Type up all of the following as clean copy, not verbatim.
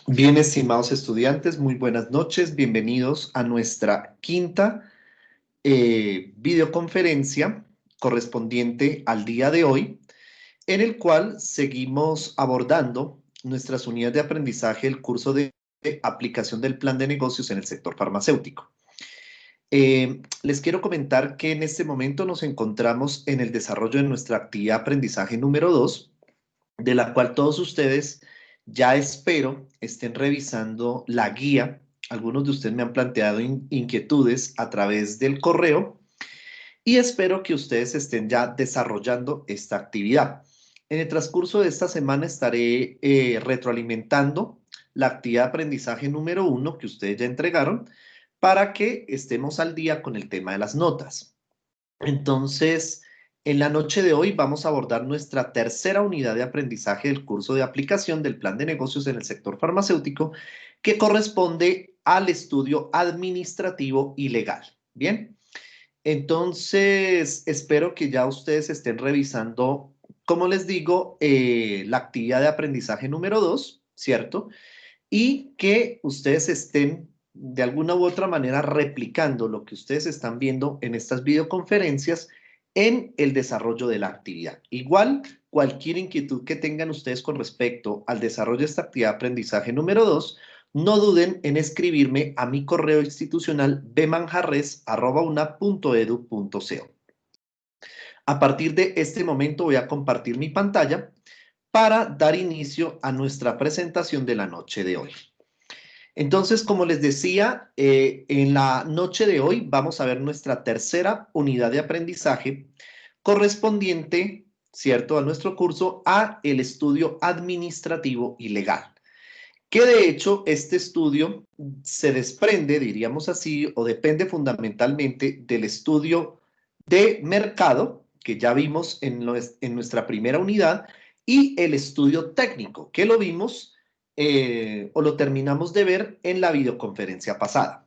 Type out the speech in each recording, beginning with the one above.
Bien, estimados estudiantes, muy buenas noches. Bienvenidos a nuestra quinta videoconferencia correspondiente al día de hoy, en el cual seguimos abordando nuestras unidades de aprendizaje del curso de aplicación del plan de negocios en el sector farmacéutico. Les quiero comentar que en este momento nos encontramos en el desarrollo de nuestra actividad de aprendizaje número 2, de la cual todos ustedes ya espero estén revisando la guía. Algunos de ustedes me han planteado inquietudes a través del correo y espero que ustedes estén ya desarrollando esta actividad. En el transcurso de esta semana estaré retroalimentando la actividad de aprendizaje número 1 que ustedes ya entregaron para que estemos al día con el tema de las notas. Entonces, en la noche de hoy vamos a abordar nuestra tercera unidad de aprendizaje del curso de aplicación del plan de negocios en el sector farmacéutico, que corresponde al estudio administrativo y legal. Bien, entonces espero que ya ustedes estén revisando, como les digo, la actividad de aprendizaje número 2, ¿cierto? Y que ustedes estén de alguna u otra manera replicando lo que ustedes están viendo en estas videoconferencias en el desarrollo de la actividad. Igual, cualquier inquietud que tengan ustedes con respecto al desarrollo de esta actividad de aprendizaje número 2, no duden en escribirme a mi correo institucional bmanjarres@una.edu.co. A partir de este momento voy a compartir mi pantalla para dar inicio a nuestra presentación de la noche de hoy. Entonces, como les decía, en la noche de hoy vamos a ver nuestra tercera unidad de aprendizaje correspondiente, ¿cierto?, a nuestro curso a el estudio administrativo y legal. Que de hecho este estudio se desprende, diríamos así, o depende fundamentalmente del estudio de mercado que ya vimos en nuestra primera unidad y el estudio técnico que lo vimos o lo terminamos de ver en la videoconferencia pasada.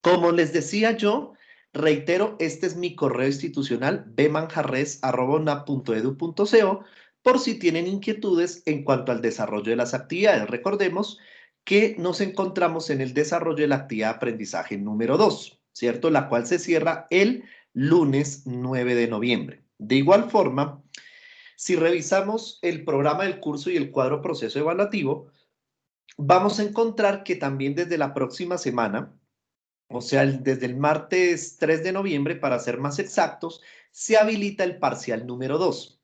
Como les decía yo, reitero, este es mi correo institucional bmanjarres@una.edu.co por si tienen inquietudes en cuanto al desarrollo de las actividades. Recordemos que nos encontramos en el desarrollo de la actividad de aprendizaje número 2, ¿cierto? La cual se cierra el lunes 9 de noviembre. De igual forma, si revisamos el programa del curso y el cuadro proceso evaluativo, vamos a encontrar que también desde la próxima semana, o sea, desde el martes 3 de noviembre, para ser más exactos, se habilita el parcial número 2.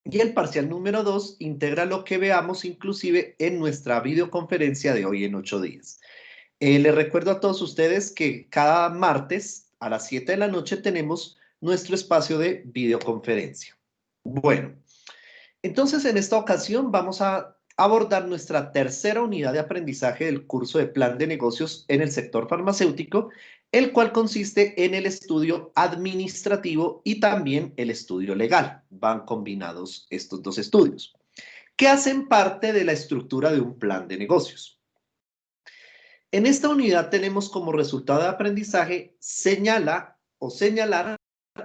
Y el parcial número 2 integra lo que veamos inclusive en nuestra videoconferencia de hoy en 8 días. Les recuerdo a todos ustedes que cada martes a las 7 de la noche tenemos nuestro espacio de videoconferencia. Bueno, entonces en esta ocasión vamos a abordar nuestra tercera unidad de aprendizaje del curso de plan de negocios en el sector farmacéutico, el cual consiste en el estudio administrativo y también el estudio legal. Van combinados estos dos estudios, que hacen parte de la estructura de un plan de negocios. En esta unidad tenemos como resultado de aprendizaje señalar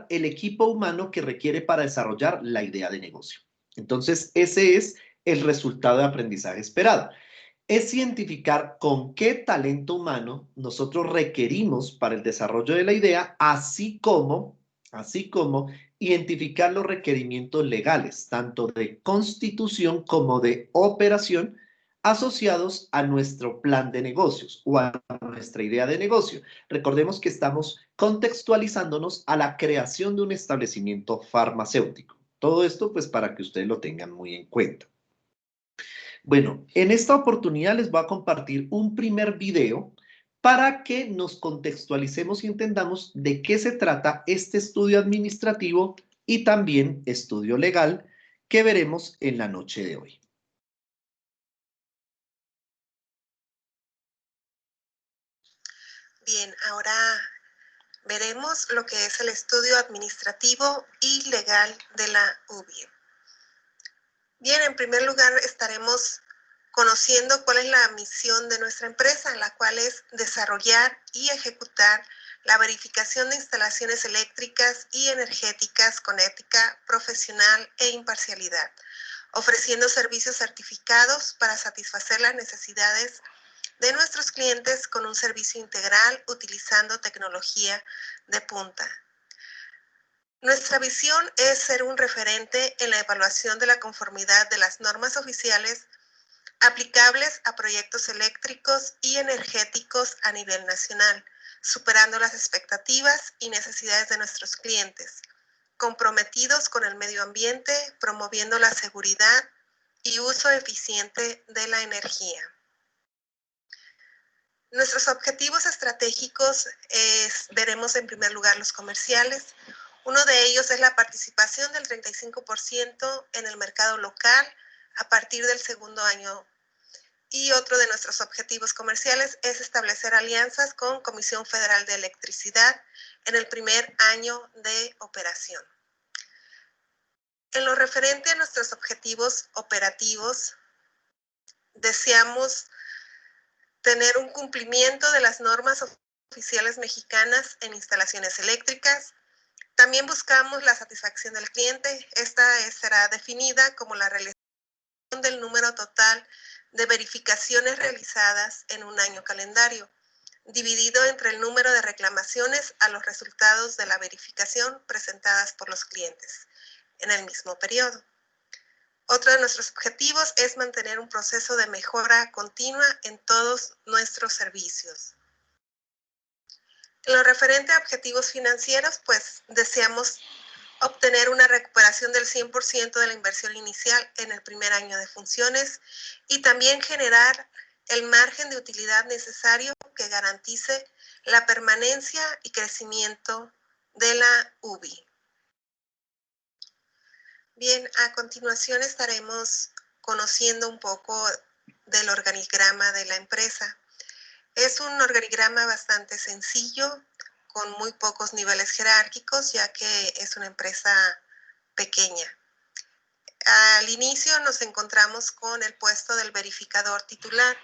el equipo humano que requiere para desarrollar la idea de negocio. Entonces, ese es el resultado de aprendizaje esperado. Es identificar con qué talento humano nosotros requerimos para el desarrollo de la idea, así como identificar los requerimientos legales, tanto de constitución como de operación, asociados a nuestro plan de negocios o a nuestra idea de negocio. Recordemos que estamos contextualizándonos a la creación de un establecimiento farmacéutico. Todo esto, pues, para que ustedes lo tengan muy en cuenta. Bueno, en esta oportunidad les voy a compartir un primer video para que nos contextualicemos y entendamos de qué se trata este estudio administrativo y también estudio legal que veremos en la noche de hoy. Bien, ahora veremos lo que es el estudio administrativo y legal de la UBIE. Bien, en primer lugar estaremos conociendo cuál es la misión de nuestra empresa, la cual es desarrollar y ejecutar la verificación de instalaciones eléctricas y energéticas con ética profesional e imparcialidad, ofreciendo servicios certificados para satisfacer las necesidades de nuestros clientes con un servicio integral utilizando tecnología de punta. Nuestra visión es ser un referente en la evaluación de la conformidad de las normas oficiales aplicables a proyectos eléctricos y energéticos a nivel nacional, superando las expectativas y necesidades de nuestros clientes, comprometidos con el medio ambiente, promoviendo la seguridad y uso eficiente de la energía. Nuestros objetivos estratégicos veremos en primer lugar los comerciales. Uno de ellos es la participación del 35% en el mercado local a partir del segundo año. Y otro de nuestros objetivos comerciales es establecer alianzas con Comisión Federal de Electricidad en el primer año de operación. En lo referente a nuestros objetivos operativos, deseamos tener un cumplimiento de las normas oficiales mexicanas en instalaciones eléctricas. También buscamos la satisfacción del cliente. Esta será definida como la realización del número total de verificaciones realizadas en un año calendario, dividido entre el número de reclamaciones a los resultados de la verificación presentadas por los clientes en el mismo periodo. Otro de nuestros objetivos es mantener un proceso de mejora continua en todos nuestros servicios. En lo referente a objetivos financieros, pues deseamos obtener una recuperación del 100% de la inversión inicial en el primer año de funciones y también generar el margen de utilidad necesario que garantice la permanencia y crecimiento de la UBI. Bien, a continuación estaremos conociendo un poco del organigrama de la empresa. Es un organigrama bastante sencillo, con muy pocos niveles jerárquicos, ya que es una empresa pequeña. Al inicio nos encontramos con el puesto del verificador titular,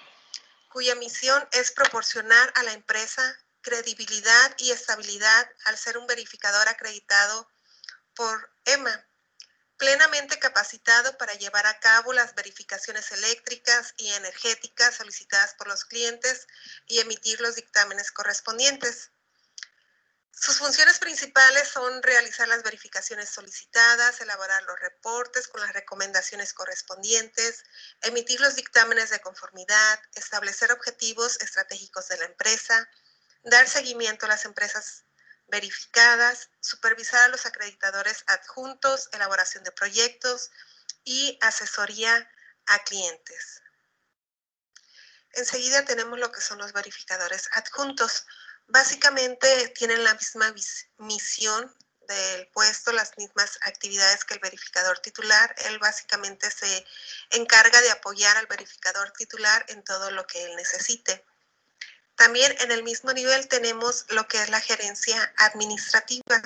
cuya misión es proporcionar a la empresa credibilidad y estabilidad al ser un verificador acreditado por EMA, plenamente capacitado para llevar a cabo las verificaciones eléctricas y energéticas solicitadas por los clientes y emitir los dictámenes correspondientes. Sus funciones principales son realizar las verificaciones solicitadas, elaborar los reportes con las recomendaciones correspondientes, emitir los dictámenes de conformidad, establecer objetivos estratégicos de la empresa, dar seguimiento a las empresas verificadas, supervisar a los acreditadores adjuntos, elaboración de proyectos y asesoría a clientes. Enseguida tenemos lo que son los verificadores adjuntos. Básicamente tienen la misma misión del puesto, las mismas actividades que el verificador titular. Él básicamente se encarga de apoyar al verificador titular en todo lo que él necesite. También en el mismo nivel tenemos lo que es la gerencia administrativa.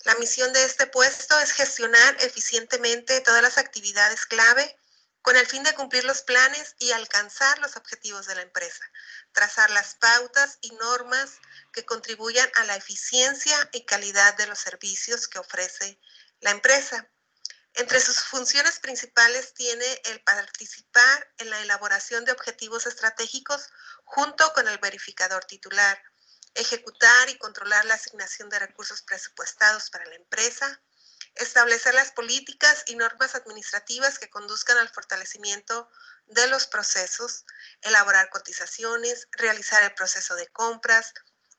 La misión de este puesto es gestionar eficientemente todas las actividades clave con el fin de cumplir los planes y alcanzar los objetivos de la empresa, trazar las pautas y normas que contribuyan a la eficiencia y calidad de los servicios que ofrece la empresa. Entre sus funciones principales tiene el participar en la elaboración de objetivos estratégicos junto con el verificador titular, ejecutar y controlar la asignación de recursos presupuestados para la empresa, establecer las políticas y normas administrativas que conduzcan al fortalecimiento de los procesos, elaborar cotizaciones, realizar el proceso de compras,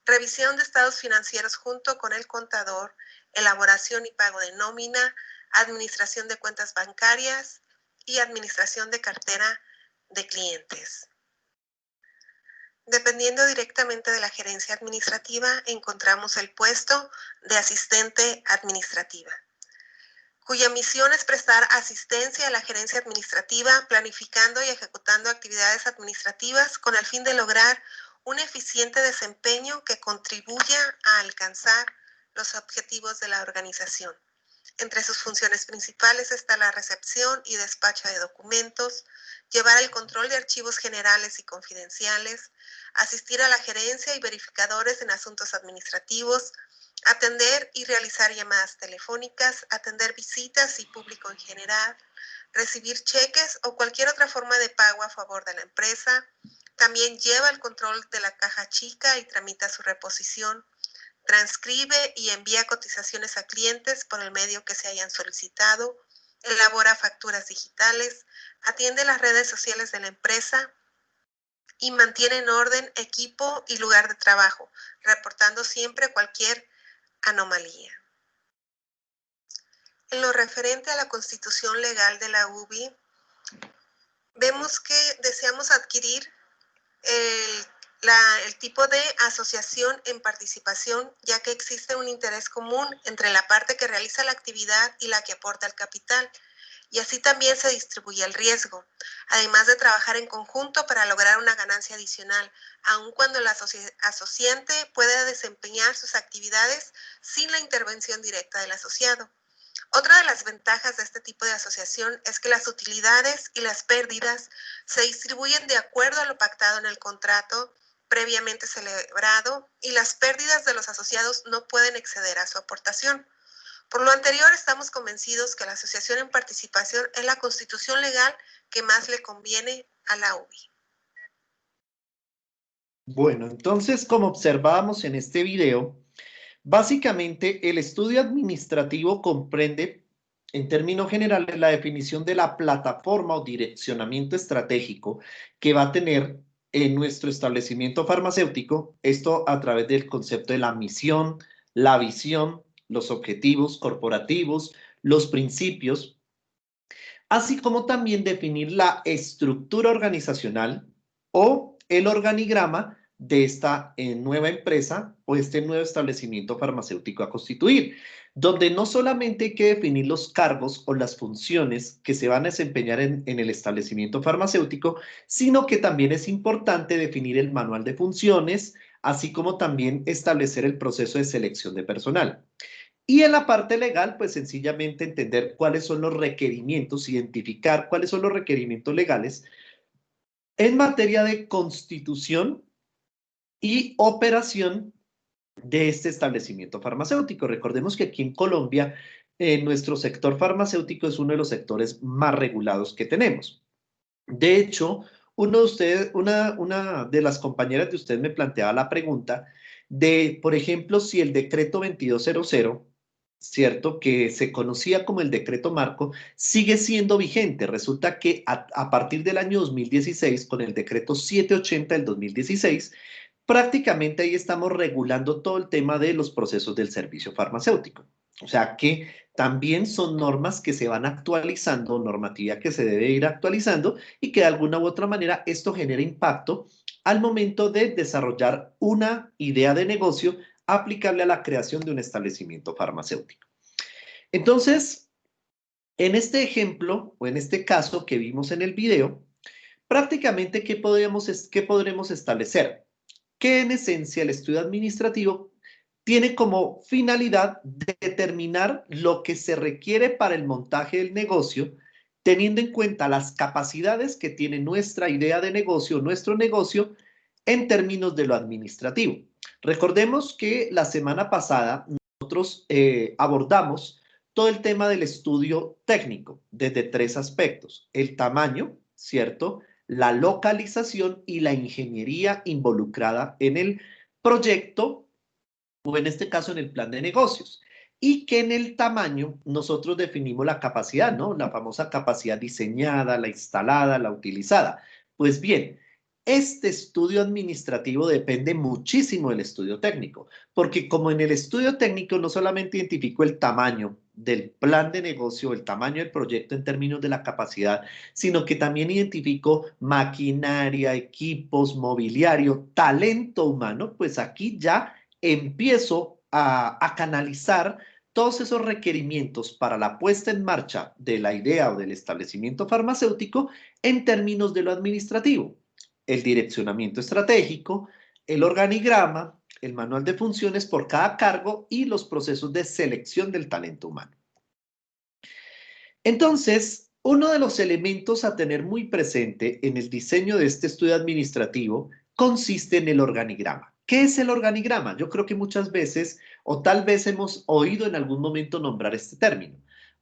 revisión de estados financieros junto con el contador, elaboración y pago de nómina, administración de cuentas bancarias y administración de cartera de clientes. Dependiendo directamente de la gerencia administrativa, encontramos el puesto de asistente administrativa, cuya misión es prestar asistencia a la gerencia administrativa, planificando y ejecutando actividades administrativas con el fin de lograr un eficiente desempeño que contribuya a alcanzar los objetivos de la organización. Entre sus funciones principales está la recepción y despacho de documentos, llevar el control de archivos generales y confidenciales, asistir a la gerencia y verificadores en asuntos administrativos, atender y realizar llamadas telefónicas, atender visitas y público en general, recibir cheques o cualquier otra forma de pago a favor de la empresa. También lleva el control de la caja chica y tramita su reposición. Transcribe y envía cotizaciones a clientes por el medio que se hayan solicitado. Elabora facturas digitales. Atiende las redes sociales de la empresa y mantiene en orden equipo y lugar de trabajo, reportando siempre cualquier anomalía. En lo referente a la constitución legal de la UBI, vemos que deseamos adquirir el tipo de asociación en participación, ya que existe un interés común entre la parte que realiza la actividad y la que aporta el capital, y así también se distribuye el riesgo, además de trabajar en conjunto para lograr una ganancia adicional, aun cuando el asociante pueda desempeñar sus actividades sin la intervención directa del asociado. Otra de las ventajas de este tipo de asociación es que las utilidades y las pérdidas se distribuyen de acuerdo a lo pactado en el contrato previamente celebrado y las pérdidas de los asociados no pueden exceder a su aportación. Por lo anterior, estamos convencidos que la asociación en participación es la constitución legal que más le conviene a la UBI. Bueno, entonces, como observábamos en este video, básicamente el estudio administrativo comprende, en términos generales, la definición de la plataforma o direccionamiento estratégico que va a tener en nuestro establecimiento farmacéutico, esto a través del concepto de la misión, la visión, los objetivos corporativos, los principios, así como también definir la estructura organizacional o el organigrama de esta nueva empresa o este nuevo establecimiento farmacéutico a constituir, donde no solamente hay que definir los cargos o las funciones que se van a desempeñar en el establecimiento farmacéutico, sino que también es importante definir el manual de funciones, así como también establecer el proceso de selección de personal. Y en la parte legal, pues sencillamente entender cuáles son los requerimientos, identificar cuáles son los requerimientos legales en materia de constitución y operación de este establecimiento farmacéutico. Recordemos que aquí en Colombia, nuestro sector farmacéutico es uno de los sectores más regulados que tenemos. De hecho, una de las compañeras de usted me planteaba la pregunta de, por ejemplo, si el decreto 2200, ¿cierto? Que se conocía como el decreto marco, sigue siendo vigente. Resulta que a partir del año 2016, con el decreto 780 del 2016, prácticamente ahí estamos regulando todo el tema de los procesos del servicio farmacéutico. O sea que también son normas que se van actualizando, normatividad que se debe ir actualizando y que de alguna u otra manera esto genera impacto al momento de desarrollar una idea de negocio aplicable a la creación de un establecimiento farmacéutico. Entonces, en este ejemplo o en este caso que vimos en el video, prácticamente ¿qué podremos establecer? Que en esencia el estudio administrativo tiene como finalidad determinar lo que se requiere para el montaje del negocio, teniendo en cuenta las capacidades que tiene nuestra idea de negocio, nuestro negocio, en términos de lo administrativo. Recordemos que la semana pasada nosotros abordamos todo el tema del estudio técnico desde tres aspectos: el tamaño, ¿cierto?, la localización y la ingeniería involucrada en el proyecto, o en este caso en el plan de negocios. Y que en el tamaño nosotros definimos la capacidad, ¿no? La famosa capacidad diseñada, la instalada, la utilizada. Pues bien, este estudio administrativo depende muchísimo del estudio técnico, porque como en el estudio técnico no solamente identifico el tamaño del plan de negocio, el tamaño del proyecto en términos de la capacidad, sino que también identifico maquinaria, equipos, mobiliario, talento humano, pues aquí ya empiezo a canalizar todos esos requerimientos para la puesta en marcha de la idea o del establecimiento farmacéutico en términos de lo administrativo: el direccionamiento estratégico, el organigrama, el manual de funciones por cada cargo y los procesos de selección del talento humano. Entonces, uno de los elementos a tener muy presente en el diseño de este estudio administrativo consiste en el organigrama. ¿Qué es el organigrama? Yo creo que muchas veces, o tal vez hemos oído en algún momento nombrar este término.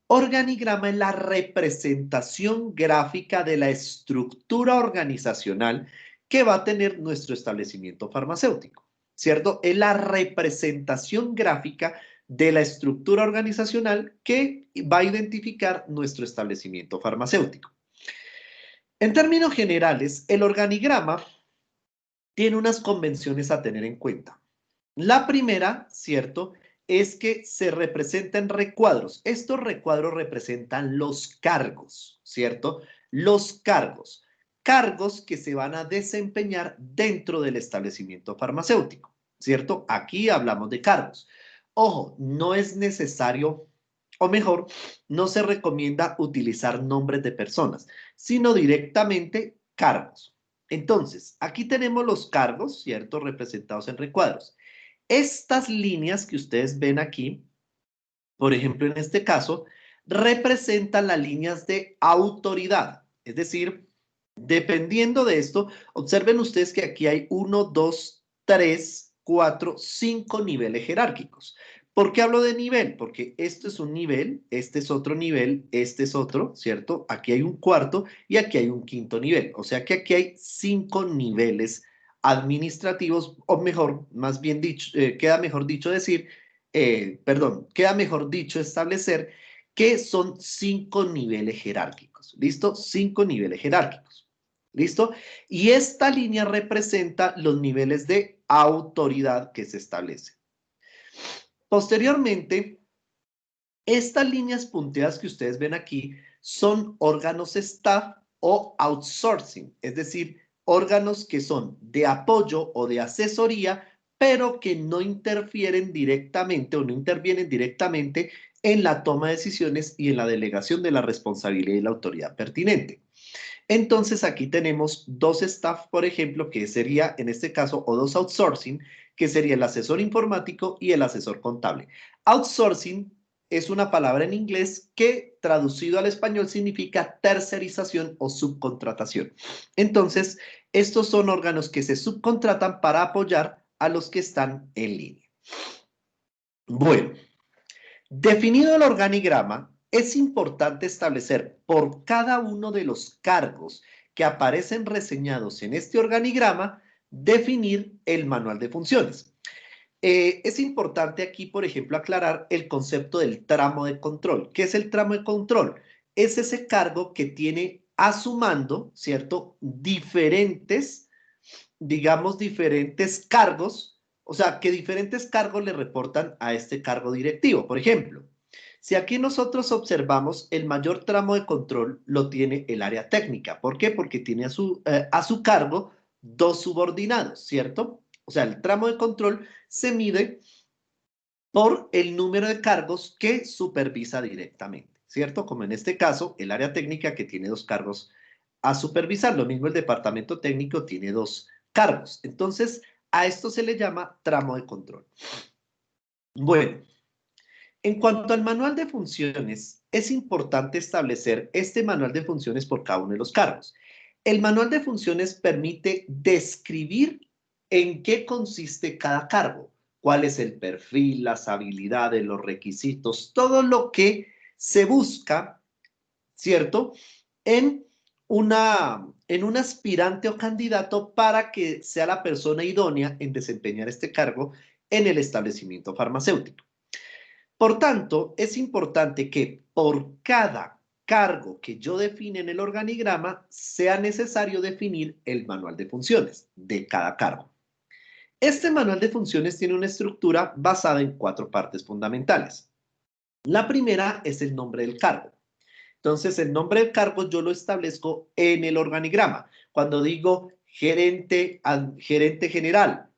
Organigrama es la representación gráfica de la estructura organizacional que va a tener nuestro establecimiento farmacéutico, ¿cierto? Es la representación gráfica de la estructura organizacional que va a identificar nuestro establecimiento farmacéutico. En términos generales, el organigrama tiene unas convenciones a tener en cuenta. La primera, ¿cierto?, es que se representa en recuadros. Estos recuadros representan los cargos, ¿cierto? Los cargos. Cargos que se van a desempeñar dentro del establecimiento farmacéutico, ¿cierto? Aquí hablamos de cargos. Ojo, no es necesario, o mejor, no se recomienda utilizar nombres de personas, sino directamente cargos. Entonces, aquí tenemos los cargos, ¿cierto?, representados en recuadros. Estas líneas que ustedes ven aquí, por ejemplo, en este caso, representan las líneas de autoridad. Es decir, dependiendo de esto, observen ustedes que aquí hay 1, 2, 3, 4, 5 niveles jerárquicos. ¿Por qué hablo de nivel? Porque esto es un nivel, este es otro nivel, este es otro, ¿cierto? Aquí hay un cuarto y aquí hay un quinto nivel. O sea que aquí hay 5 niveles administrativos, o mejor, más bien dicho, queda mejor dicho decir, queda mejor dicho establecer que son 5 niveles jerárquicos. ¿Listo? 5 niveles jerárquicos. ¿Listo? Y esta línea representa los niveles de autoridad que se establecen. Posteriormente, estas líneas punteadas que ustedes ven aquí son órganos staff o outsourcing, es decir, órganos que son de apoyo o de asesoría, pero que no interfieren directamente o no intervienen directamente en la toma de decisiones y en la delegación de la responsabilidad y la autoridad pertinente. Entonces aquí tenemos dos staff, por ejemplo, que sería en este caso, o dos outsourcing, que sería el asesor informático y el asesor contable. Outsourcing es una palabra en inglés que traducido al español significa tercerización o subcontratación. Entonces, estos son órganos que se subcontratan para apoyar a los que están en línea. Bueno, definido el organigrama, es importante establecer por cada uno de los cargos que aparecen reseñados en este organigrama, definir el manual de funciones. Es importante aquí, por ejemplo, aclarar el concepto del tramo de control. ¿Qué es el tramo de control? Es ese cargo que tiene a su mando, ¿cierto?, diferentes, digamos, diferentes cargos, o sea, que diferentes cargos le reportan a este cargo directivo. Por ejemplo, si aquí nosotros observamos, el mayor tramo de control lo tiene el área técnica. ¿Por qué? Porque tiene a su cargo dos subordinados, ¿cierto? O sea, el tramo de control se mide por el número de cargos que supervisa directamente, ¿cierto? Como en este caso, el área técnica que tiene dos cargos a supervisar. Lo mismo el departamento técnico tiene dos cargos. Entonces, a esto se le llama tramo de control. Bueno, en cuanto al manual de funciones, es importante establecer este manual de funciones por cada uno de los cargos. El manual de funciones permite describir en qué consiste cada cargo, cuál es el perfil, las habilidades, los requisitos, todo lo que se busca, ¿cierto?, en un aspirante o candidato para que sea la persona idónea en desempeñar este cargo en el establecimiento farmacéutico. Por tanto, es importante que por cada cargo que yo define en el organigrama, sea necesario definir el manual de funciones de cada cargo. Este manual de funciones tiene una estructura basada en 4 partes fundamentales. La primera es el nombre del cargo. Entonces, el nombre del cargo yo lo establezco en el organigrama. Cuando digo gerente general,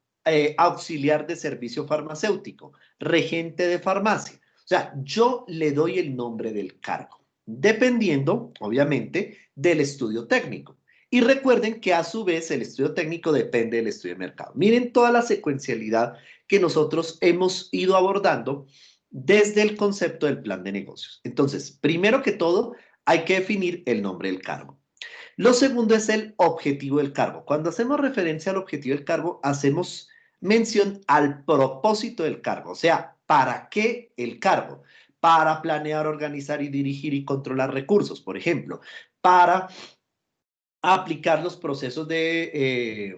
auxiliar de servicio farmacéutico, regente de farmacia. O sea, yo le doy el nombre del cargo, dependiendo, obviamente, del estudio técnico. Y recuerden que a su vez el estudio técnico depende del estudio de mercado. Miren toda la secuencialidad que nosotros hemos ido abordando desde el concepto del plan de negocios. Entonces, primero que todo, hay que definir el nombre del cargo. Lo segundo es el objetivo del cargo. Cuando hacemos referencia al objetivo del cargo, hacemos mención al propósito del cargo, o sea, ¿para qué el cargo? para planear, organizar y dirigir y controlar recursos, por ejemplo, para aplicar los procesos del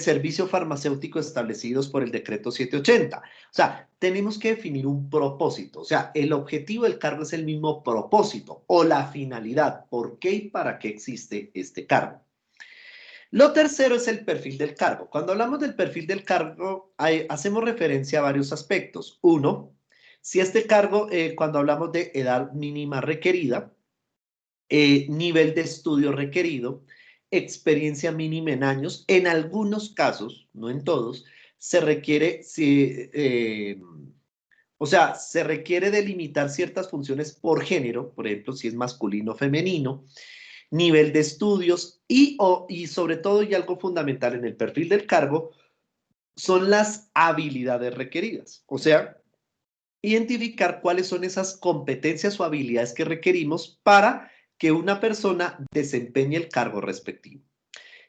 servicio farmacéutico establecidos por el decreto 780. O sea, tenemos que definir un propósito. O sea, el objetivo del cargo es el mismo propósito o la finalidad. ¿Por qué y para qué existe este cargo? Lo tercero es el perfil del cargo. Cuando hablamos del perfil del cargo, hacemos referencia a varios aspectos. Uno, si este cargo, cuando hablamos de edad mínima requerida, nivel de estudio requerido, experiencia mínima en años. En algunos casos, no en todos, se requiere, o sea, se requiere delimitar ciertas funciones por género, por ejemplo, si es masculino o femenino, nivel de estudios y sobre todo, y algo fundamental en el perfil del cargo, son las habilidades requeridas. O sea, identificar cuáles son esas competencias o habilidades que requerimos para que una persona desempeñe el cargo respectivo.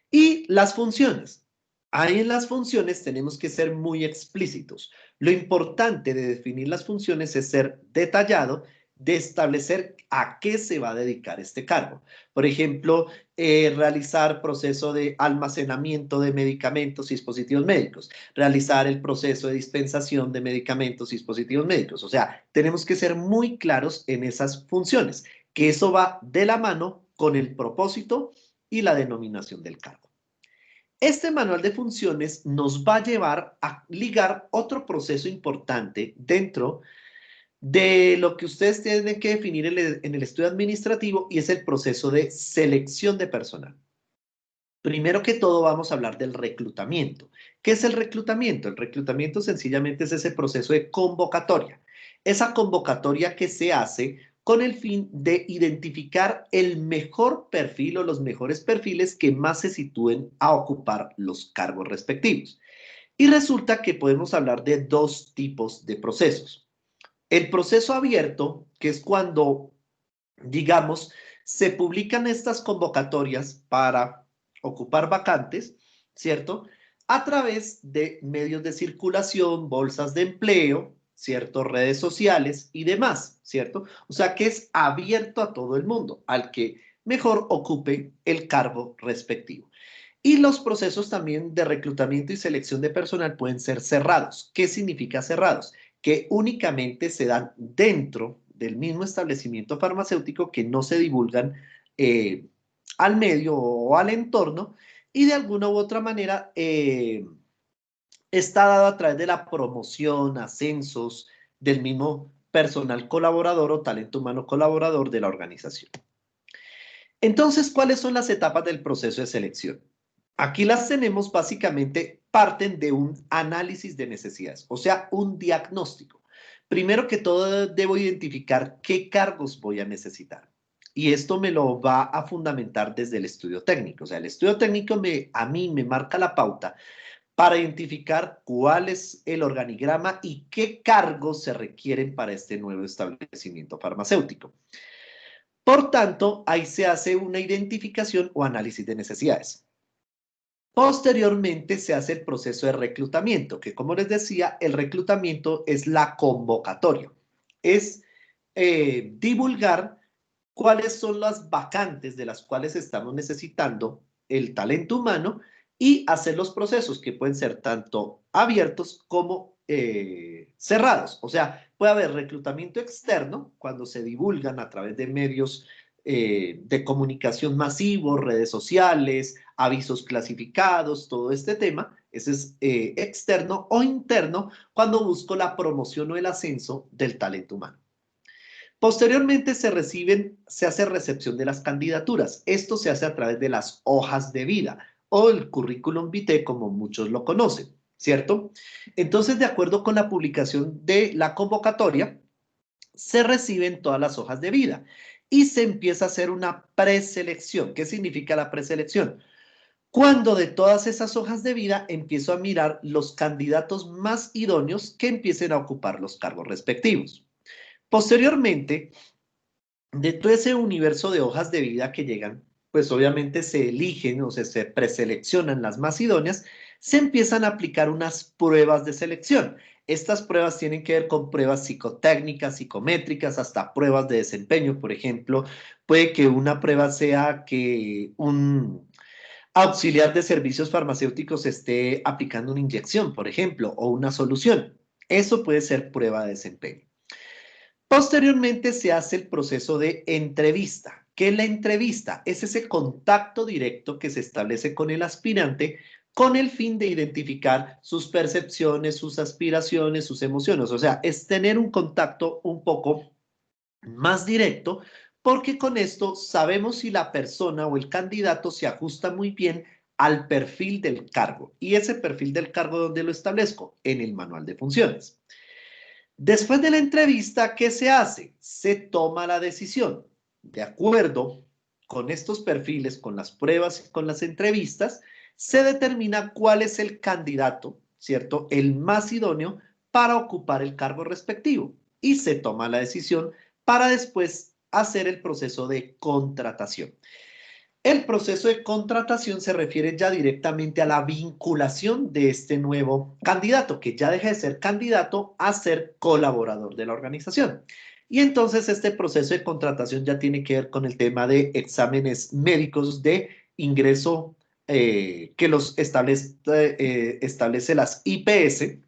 Y las funciones. Ahí en las funciones tenemos que ser muy explícitos. Lo importante de definir las funciones es ser detallado, de establecer a qué se va a dedicar este cargo. Por ejemplo, realizar proceso de almacenamiento de medicamentos y dispositivos médicos, realizar el proceso de dispensación de medicamentos y dispositivos médicos. O sea, tenemos que ser muy claros en esas funciones, que eso va de la mano con el propósito y la denominación del cargo. Este manual de funciones nos va a llevar a ligar otro proceso importante dentro de lo que ustedes tienen que definir en el estudio administrativo y es el proceso de selección de personal. Primero que todo vamos a hablar del reclutamiento. ¿Qué es el reclutamiento? El reclutamiento sencillamente es ese proceso de convocatoria. Esa convocatoria que se hace con el fin de identificar el mejor perfil o los mejores perfiles que más se sitúen a ocupar los cargos respectivos. Y resulta que podemos hablar de dos tipos de procesos. El proceso abierto, que es cuando, digamos, se publican estas convocatorias para ocupar vacantes, ¿cierto? A través de medios de circulación, bolsas de empleo, ¿cierto? Redes sociales y demás, ¿cierto? O sea que es abierto a todo el mundo, al que mejor ocupe el cargo respectivo. Y los procesos también de reclutamiento y selección de personal pueden ser cerrados. ¿Qué significa cerrados? Que únicamente se dan dentro del mismo establecimiento farmacéutico, que no se divulgan al medio o al entorno, y de alguna u otra manera está dado a través de la promoción, ascensos del mismo personal colaborador o talento humano colaborador de la organización. Entonces, ¿cuáles son las etapas del proceso de selección? Aquí las tenemos, básicamente parten de un análisis de necesidades, o sea, un diagnóstico. Primero que todo, debo identificar qué cargos voy a necesitar. Y esto me lo va a fundamentar desde el estudio técnico. O sea, el estudio técnico a mí me marca la pauta para identificar cuál es el organigrama y qué cargos se requieren para este nuevo establecimiento farmacéutico. Por tanto, ahí se hace una identificación o análisis de necesidades. Posteriormente se hace el proceso de reclutamiento, que como les decía, el reclutamiento es la convocatoria. Es divulgar cuáles son las vacantes de las cuales estamos necesitando el talento humano y hacer los procesos que pueden ser tanto abiertos como cerrados. O sea, puede haber reclutamiento externo cuando se divulgan a través de medios de comunicación masivos, redes sociales, avisos clasificados, todo este tema. Ese es externo o interno cuando busco la promoción o el ascenso del talento humano. Posteriormente se hace recepción de las candidaturas. Esto se hace a través de las hojas de vida o el currículum vitae, como muchos lo conocen, ¿cierto? Entonces, de acuerdo con la publicación de la convocatoria, se reciben todas las hojas de vida y se empieza a hacer una preselección. ¿Qué significa la preselección? Cuando de todas esas hojas de vida empiezo a mirar los candidatos más idóneos que empiecen a ocupar los cargos respectivos. Posteriormente, de todo ese universo de hojas de vida que llegan, pues obviamente se eligen o se preseleccionan las más idóneas se empiezan a aplicar unas pruebas de selección. Estas pruebas tienen que ver con pruebas psicotécnicas, psicométricas, hasta pruebas de desempeño, por ejemplo. Puede que una prueba sea que un auxiliar de servicios farmacéuticos esté aplicando una inyección, por ejemplo, o una solución. Eso puede ser prueba de desempeño. Posteriormente se hace el proceso de entrevista. ¿Qué es la entrevista? Es ese contacto directo que se establece con el aspirante con el fin de identificar sus percepciones, sus aspiraciones, sus emociones. O sea, es tener un contacto un poco más directo, porque con esto sabemos si la persona o el candidato se ajusta muy bien al perfil del cargo. Y ese perfil del cargo, ¿dónde lo establezco? En el manual de funciones. Después de la entrevista, ¿qué se hace? Se toma la decisión. De acuerdo con estos perfiles, con las pruebas y con las entrevistas, se determina cuál es el candidato, ¿cierto? El más idóneo para ocupar el cargo respectivo. Y se toma la decisión para después hacer el proceso de contratación. El proceso de contratación se refiere ya directamente a la vinculación de este nuevo candidato, que ya deja de ser candidato a ser colaborador de la organización. Y entonces este proceso de contratación ya tiene que ver con el tema de exámenes médicos de ingreso que los establece las IPS,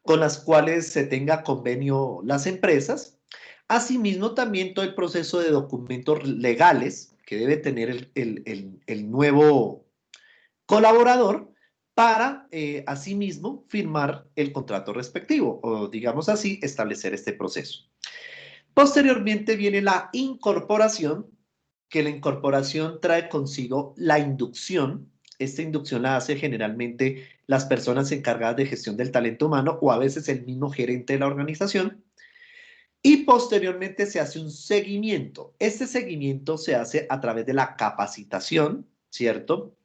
con las cuales se tenga convenio las empresas. Asimismo, también todo el proceso de documentos legales que debe tener el nuevo colaborador para, asimismo, firmar el contrato respectivo o, digamos así, establecer este proceso. Posteriormente viene la incorporación, que la incorporación trae consigo la inducción. Esta inducción la hace generalmente las personas encargadas de gestión del talento humano o a veces el mismo gerente de la organización. Y posteriormente se hace un seguimiento. Este seguimiento se hace a través de la capacitación, ¿cierto?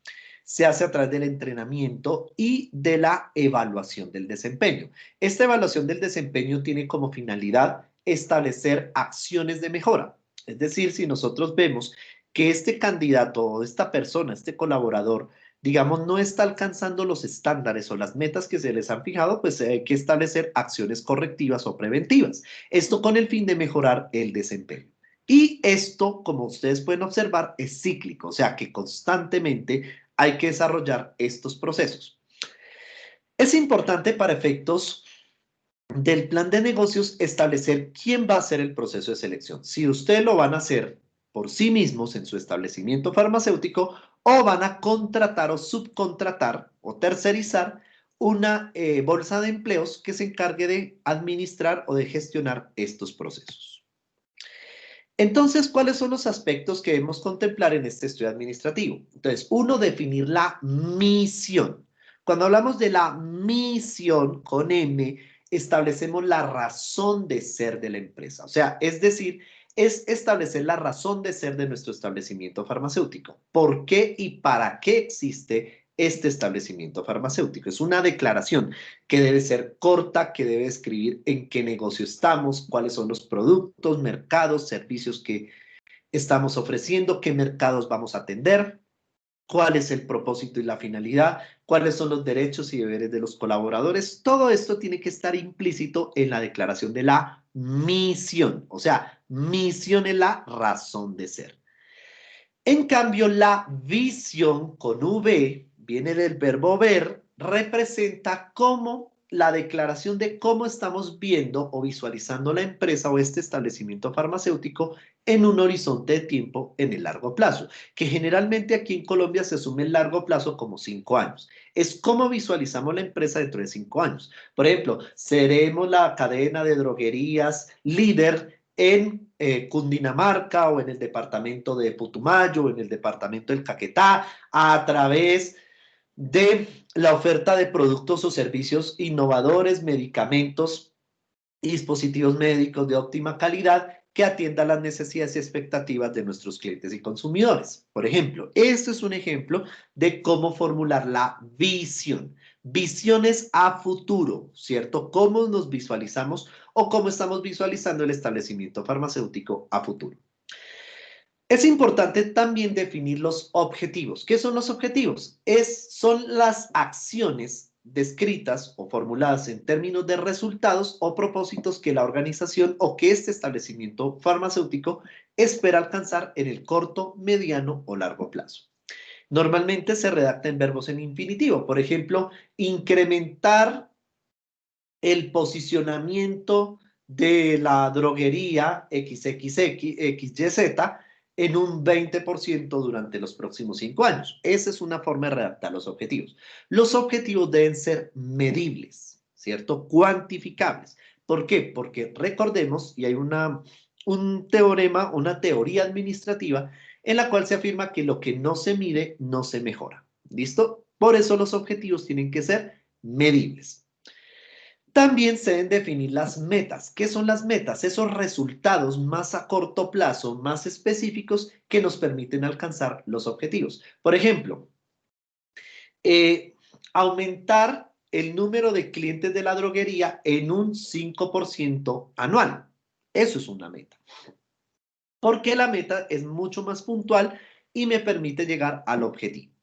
Se hace a través del entrenamiento y de la evaluación del desempeño. Esta evaluación del desempeño tiene como finalidad establecer acciones de mejora. Es decir, si nosotros vemos que este candidato o esta persona, este colaborador, digamos, no está alcanzando los estándares o las metas que se les han fijado, pues hay que establecer acciones correctivas o preventivas. Esto con el fin de mejorar el desempeño. Y esto, como ustedes pueden observar, es cíclico, o sea que constantemente hay que desarrollar estos procesos. Es importante para efectos del plan de negocios establecer quién va a hacer el proceso de selección. Si ustedes lo van a hacer por sí mismos en su establecimiento farmacéutico o van a contratar o subcontratar o tercerizar una bolsa de empleos que se encargue de administrar o de gestionar estos procesos. Entonces, ¿cuáles son los aspectos que debemos contemplar en este estudio administrativo? Entonces, uno, definir la misión. Cuando hablamos de la misión con M, establecemos la razón de ser de la empresa. O sea, es decir, es establecer la razón de ser de nuestro establecimiento farmacéutico. ¿Por qué y para qué existe este establecimiento farmacéutico? Es una declaración que debe ser corta, que debe escribir en qué negocio estamos, cuáles son los productos, mercados, servicios que estamos ofreciendo, qué mercados vamos a atender, cuál es el propósito y la finalidad, cuáles son los derechos y deberes de los colaboradores. Todo esto tiene que estar implícito en la declaración de la misión. O sea, misión es la razón de ser. En cambio, la visión con V, viene del verbo ver, representa cómo la declaración de cómo estamos viendo o visualizando la empresa o este establecimiento farmacéutico en un horizonte de tiempo en el largo plazo, que generalmente aquí en Colombia se asume el largo plazo como 5 años. Es cómo visualizamos la empresa dentro de 5 años. Por ejemplo, seremos la cadena de droguerías líder en Cundinamarca o en el departamento de Putumayo o en el departamento del Caquetá a través de la oferta de productos o servicios innovadores, medicamentos y dispositivos médicos de óptima calidad que atiendan las necesidades y expectativas de nuestros clientes y consumidores. Por ejemplo, esto es un ejemplo de cómo formular la visión. Visiones a futuro, ¿cierto? ¿Cómo nos visualizamos o cómo estamos visualizando el establecimiento farmacéutico a futuro? Es importante también definir los objetivos. ¿Qué son los objetivos? Son las acciones descritas o formuladas en términos de resultados o propósitos que la organización o que este establecimiento farmacéutico espera alcanzar en el corto, mediano o largo plazo. Normalmente se redacta en verbos en infinitivo. Por ejemplo, incrementar el posicionamiento de la droguería XYZ en un 20% durante los próximos 5 años. Esa es una forma de redactar los objetivos. Los objetivos deben ser medibles, ¿cierto? Cuantificables. ¿Por qué? Porque recordemos, y hay un teorema, una teoría administrativa, en la cual se afirma que lo que no se mide no se mejora. ¿Listo? Por eso los objetivos tienen que ser medibles. También se deben definir las metas. ¿Qué son las metas? Esos resultados más a corto plazo, más específicos que nos permiten alcanzar los objetivos. Por ejemplo, aumentar el número de clientes de la droguería en un 5% anual. Eso es una meta. Porque la meta es mucho más puntual y me permite llegar al objetivo.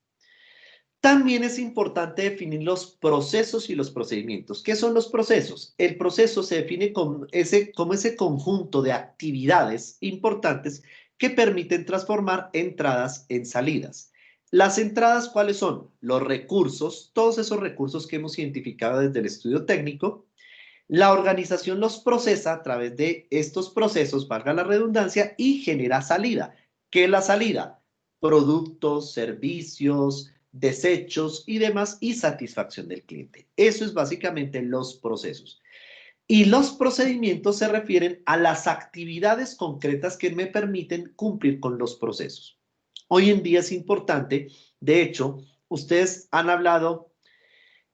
También es importante definir los procesos y los procedimientos. ¿Qué son los procesos? El proceso se define como ese conjunto de actividades importantes que permiten transformar entradas en salidas. Las entradas, ¿cuáles son? Los recursos, todos esos recursos que hemos identificado desde el estudio técnico. La organización los procesa a través de estos procesos, valga la redundancia, y genera salida. ¿Qué es la salida? Productos, servicios, desechos y demás, y satisfacción del cliente. Eso es básicamente los procesos. Y los procedimientos se refieren a las actividades concretas que me permiten cumplir con los procesos. Hoy en día es importante, de hecho, ustedes han hablado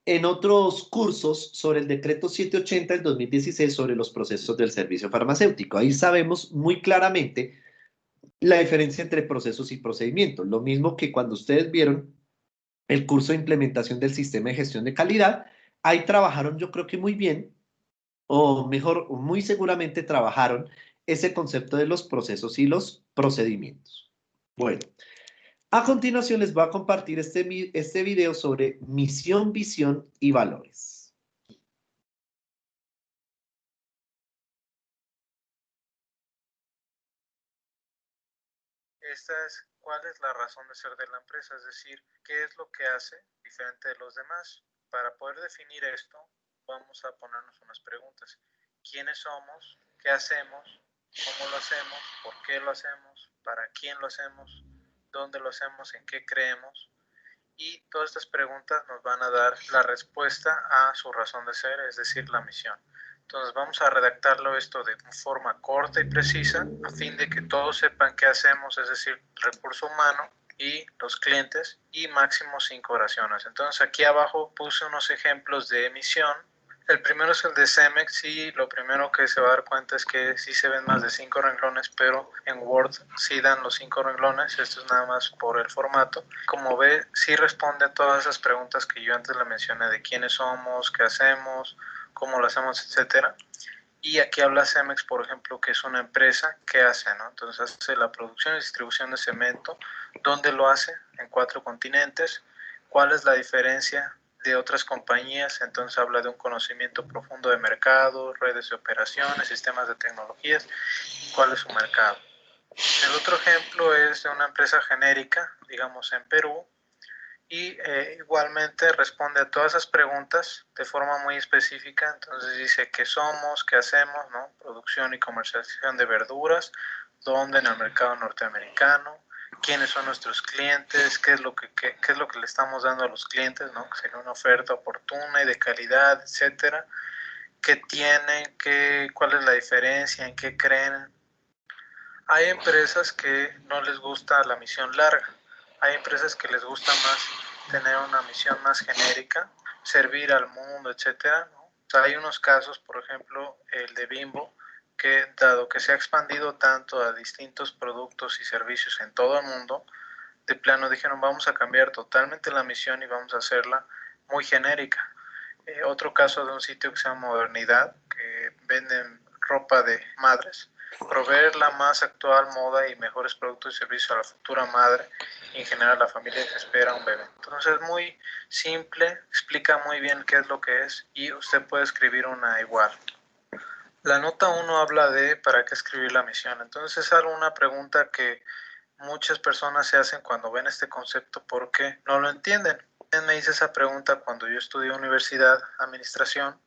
en otros cursos sobre el decreto 780 del 2016 sobre los procesos del servicio farmacéutico. Ahí sabemos muy claramente la diferencia entre procesos y procedimientos. Lo mismo que cuando ustedes vieron el curso de implementación del sistema de gestión de calidad, ahí trabajaron yo creo que muy bien, o mejor, muy seguramente trabajaron ese concepto de los procesos y los procedimientos. Bueno, a continuación les voy a compartir este video sobre misión, visión y valores. Esta es cuál es la razón de ser de la empresa, es decir, qué es lo que hace diferente de los demás. Para poder definir esto, vamos a ponernos unas preguntas. ¿Quiénes somos? ¿Qué hacemos? ¿Cómo lo hacemos? ¿Por qué lo hacemos? ¿Para quién lo hacemos? ¿Dónde lo hacemos? ¿En qué creemos? Y todas estas preguntas nos van a dar la respuesta a su razón de ser, es decir, la misión. Entonces vamos a redactarlo esto de forma corta y precisa a fin de que todos sepan qué hacemos, es decir, recurso humano y los clientes, y máximo 5 oraciones. Entonces aquí abajo puse unos ejemplos de misión. El primero es el de Cemex y lo primero que se va a dar cuenta es que sí se ven más de 5 renglones, pero en Word sí dan los 5 renglones. Esto es nada más por el formato. Como ve, sí responde a todas esas preguntas que yo antes le mencioné de quiénes somos, qué hacemos, cómo lo hacemos, etcétera. Y aquí habla Cemex, por ejemplo, que es una empresa que hace, ¿no? Entonces hace la producción y distribución de cemento. ¿Dónde lo hace? En 4 continentes. ¿Cuál es la diferencia de otras compañías? Entonces habla de un conocimiento profundo de mercado, redes de operaciones, sistemas de tecnologías. ¿Cuál es su mercado? El otro ejemplo es de una empresa genérica, digamos en Perú, y igualmente responde a todas esas preguntas de forma muy específica. Entonces dice qué somos, qué hacemos, ¿no? Producción y comercialización de verduras, dónde, en el mercado norteamericano, quiénes son nuestros clientes, qué es lo que le estamos dando a los clientes, ¿no? Que sería una oferta oportuna y de calidad, etcétera. ¿Qué tienen? ¿Cuál es la diferencia? ¿En qué creen? Hay empresas que no les gusta la misión larga. Hay empresas que les gusta más tener una misión más genérica, servir al mundo, etcétera, ¿no? O sea, hay unos casos, por ejemplo, el de Bimbo, que dado que se ha expandido tanto a distintos productos y servicios en todo el mundo, de plano dijeron vamos a cambiar totalmente la misión y vamos a hacerla muy genérica. Otro caso de un sitio que se llama Modernidad, que venden ropa de madres. proveer la más actual moda y mejores productos y servicios a la futura madre y en general a la familia que espera un bebé. Entonces, muy simple, explica muy bien qué es lo que es y usted puede escribir una igual. La nota 1 habla de para qué escribir la misión. Entonces, es una pregunta que muchas personas se hacen cuando ven este concepto porque no lo entienden. Me hice esa pregunta cuando yo estudié universidad, administración.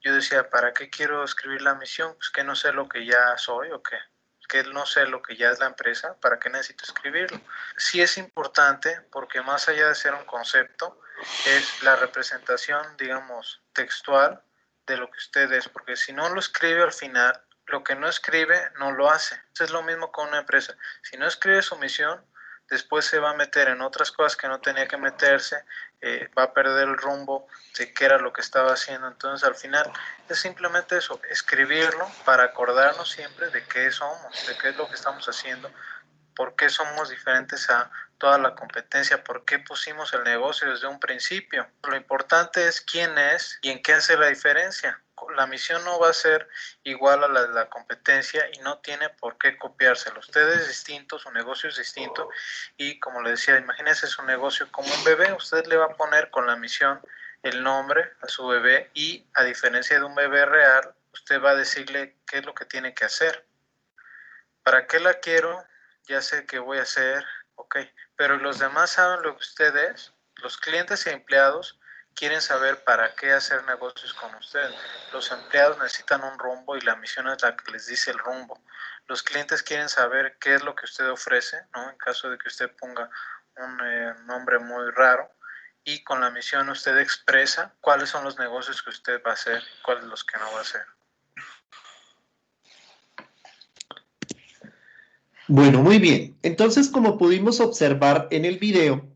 Yo decía, ¿para qué quiero escribir la misión? Pues que no sé lo que ya soy o qué. Que no sé lo que ya es la empresa, ¿para qué necesito escribirlo? Sí es importante porque más allá de ser un concepto, es la representación, digamos, textual de lo que usted es, porque si no lo escribe al final, lo que no escribe no lo hace. Es lo mismo con una empresa. Si no escribe su misión, después se va a meter en otras cosas que no tenía que meterse, va a perder el rumbo de qué era lo que estaba haciendo. Entonces, al final, es simplemente eso, escribirlo para acordarnos siempre de qué somos, de qué es lo que estamos haciendo, por qué somos diferentes a toda la competencia, por qué pusimos el negocio desde un principio. Lo importante es quién es y en qué hace la diferencia. La misión no va a ser igual a la de la competencia y no tiene por qué copiárselo. Usted es distinto, su negocio es distinto y como le decía, imagínese su negocio como un bebé. Usted le va a poner con la misión el nombre a su bebé y a diferencia de un bebé real, usted va a decirle qué es lo que tiene que hacer. ¿Para qué la quiero? Ya sé qué voy a hacer, ok. Pero los demás saben lo que usted es. Los clientes y empleados quieren saber para qué hacer negocios con usted. Los empleados necesitan un rumbo y la misión es la que les dice el rumbo. Los clientes quieren saber qué es lo que usted ofrece, ¿no? En caso de que usted ponga un nombre muy raro. Y con la misión usted expresa cuáles son los negocios que usted va a hacer, cuáles los que no va a hacer. Bueno, muy bien. Entonces, como pudimos observar en el video,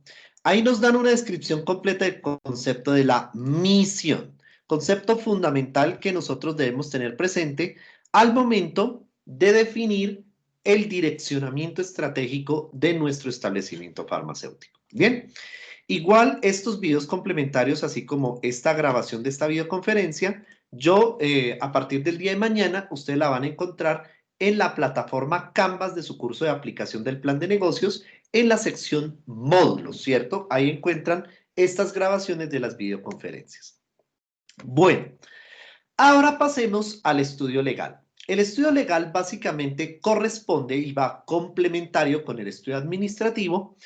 ahí nos dan una descripción completa del concepto de la misión, concepto fundamental que nosotros debemos tener presente al momento de definir el direccionamiento estratégico de nuestro establecimiento farmacéutico. Bien, igual estos videos complementarios, así como esta grabación de esta videoconferencia, yo a partir del día de mañana, ustedes la van a encontrar en la plataforma Canvas de su curso de aplicación del plan de negocios en la sección módulos, ¿cierto? Ahí encuentran estas grabaciones de las videoconferencias. Bueno, ahora pasemos al estudio legal. El estudio legal básicamente corresponde y va complementario con el estudio administrativo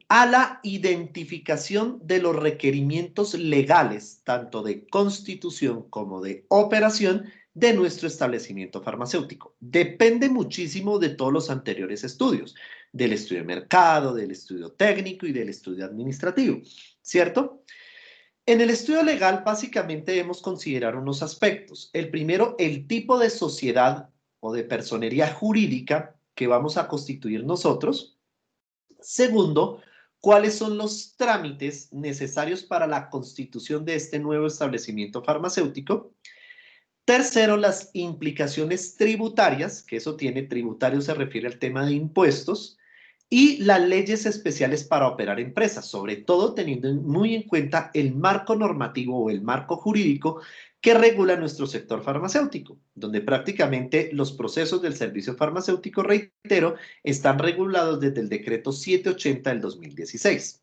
a la identificación de los requerimientos legales, tanto de constitución como de operación, de nuestro establecimiento farmacéutico. Depende muchísimo de todos los anteriores estudios, del estudio de mercado, del estudio técnico y del estudio administrativo, ¿cierto? En el estudio legal, básicamente debemos considerar unos aspectos. El primero, el tipo de sociedad o de personería jurídica que vamos a constituir nosotros. Segundo, ¿cuáles son los trámites necesarios para la constitución de este nuevo establecimiento farmacéutico? Tercero, las implicaciones tributarias, que eso tiene, tributario se refiere al tema de impuestos, y las leyes especiales para operar empresas, sobre todo teniendo muy en cuenta el marco normativo o el marco jurídico que regula nuestro sector farmacéutico, donde prácticamente los procesos del servicio farmacéutico, reitero, están regulados desde el decreto 780 del 2016.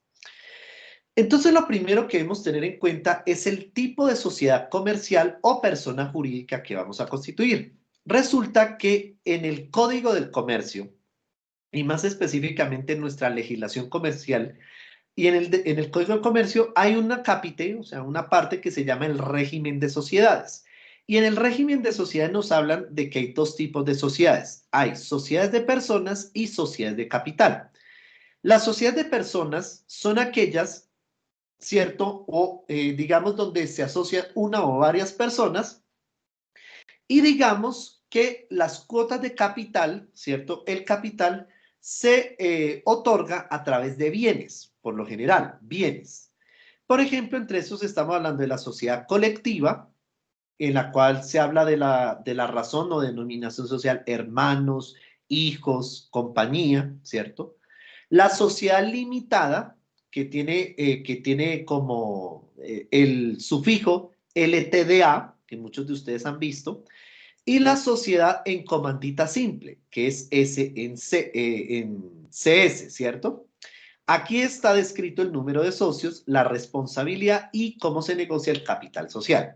Entonces, lo primero que debemos tener en cuenta es el tipo de sociedad comercial o persona jurídica que vamos a constituir. Resulta que en el Código del Comercio, y más específicamente en nuestra legislación comercial, y en el Código de Comercio hay una cápite, o sea, una parte que se llama el régimen de sociedades. Y en el régimen de sociedades nos hablan de que hay dos tipos de sociedades. Hay sociedades de personas y sociedades de capital. Las sociedades de personas son aquellas, ¿cierto? O digamos donde se asocian una o varias personas y digamos que las cuotas de capital, ¿cierto? El capital se otorga a través de bienes, por lo general, bienes. Por ejemplo, entre esos estamos hablando de la sociedad colectiva, en la cual se habla de la razón o denominación social, hermanos, hijos, compañía, ¿cierto? La sociedad limitada, que tiene como el sufijo LTDA, que muchos de ustedes han visto, y la sociedad en comandita simple, que es S en CS, ¿cierto? Aquí está descrito el número de socios, la responsabilidad y cómo se negocia el capital social.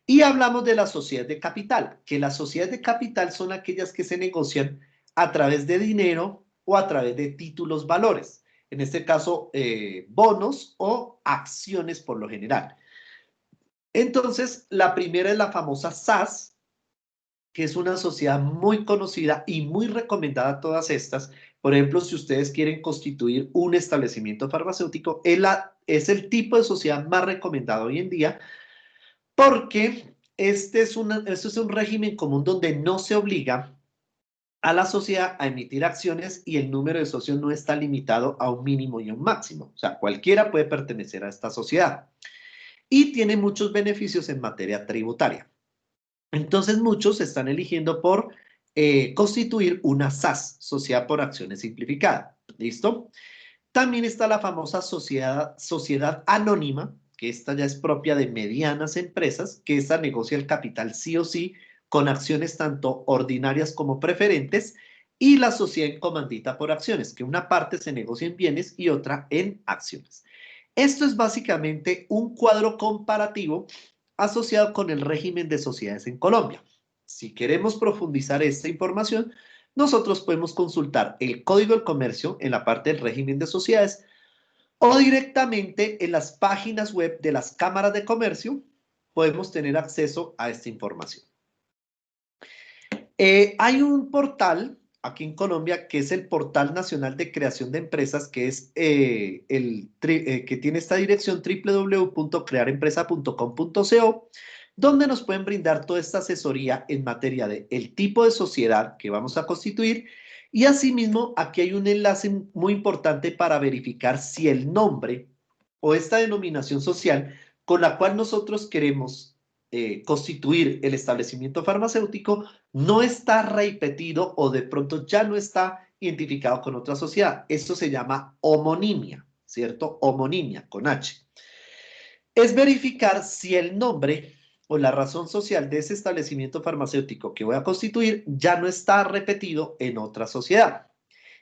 Y hablamos de las sociedades de capital, que las sociedades de capital son aquellas que se negocian a través de dinero o a través de títulos valores. En este caso, bonos o acciones por lo general. Entonces, la primera es la famosa SAS, que es una sociedad muy conocida y muy recomendada a todas estas. Por ejemplo, si ustedes quieren constituir un establecimiento farmacéutico, es el tipo de sociedad más recomendado hoy en día, porque este es un régimen común donde no se obliga a la sociedad a emitir acciones y el número de socios no está limitado a un mínimo y a un máximo. O sea, cualquiera puede pertenecer a esta sociedad. Y tiene muchos beneficios en materia tributaria. Entonces, muchos están eligiendo por constituir una SAS, Sociedad por Acciones Simplificada. ¿Listo? También está la famosa sociedad anónima, que esta ya es propia de medianas empresas, que esta negocia el capital sí o sí con acciones tanto ordinarias como preferentes, y la sociedad en comandita por acciones, que una parte se negocia en bienes y otra en acciones. Esto es básicamente un cuadro comparativo asociado con el régimen de sociedades en Colombia. Si queremos profundizar esta información, nosotros podemos consultar el Código del Comercio en la parte del régimen de sociedades o directamente en las páginas web de las cámaras de comercio podemos tener acceso a esta información. Hay un portal aquí en Colombia que es el Portal Nacional de Creación de Empresas, que es que tiene esta dirección www.crearempresa.com.co, donde nos pueden brindar toda esta asesoría en materia de el tipo de sociedad que vamos a constituir. Y asimismo, aquí hay un enlace muy importante para verificar si el nombre o esta denominación social con la cual nosotros queremos constituir el establecimiento farmacéutico no está repetido o de pronto ya no está identificado con otra sociedad. Esto se llama homonimia, ¿cierto? Homonimia, con H. Es verificar si el nombre o la razón social de ese establecimiento farmacéutico que voy a constituir ya no está repetido en otra sociedad.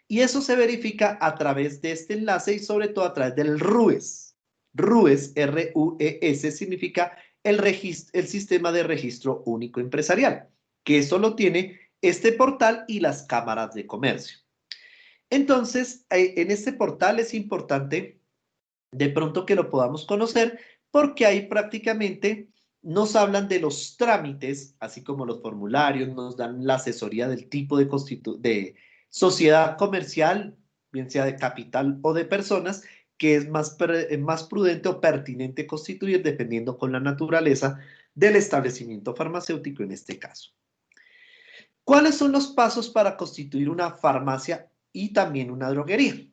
Y eso se verifica a través de este enlace y sobre todo a través del RUES. RUES, R-U-E-S, significa el sistema de registro único empresarial, que eso lo tiene este portal y las cámaras de comercio. Entonces, en este portal es importante de pronto que lo podamos conocer porque ahí prácticamente nos hablan de los trámites, así como los formularios, nos dan la asesoría del tipo de sociedad comercial, bien sea de capital o de personas, que es más prudente o pertinente constituir dependiendo con la naturaleza del establecimiento farmacéutico en este caso. ¿Cuáles son los pasos para constituir una farmacia y también una droguería?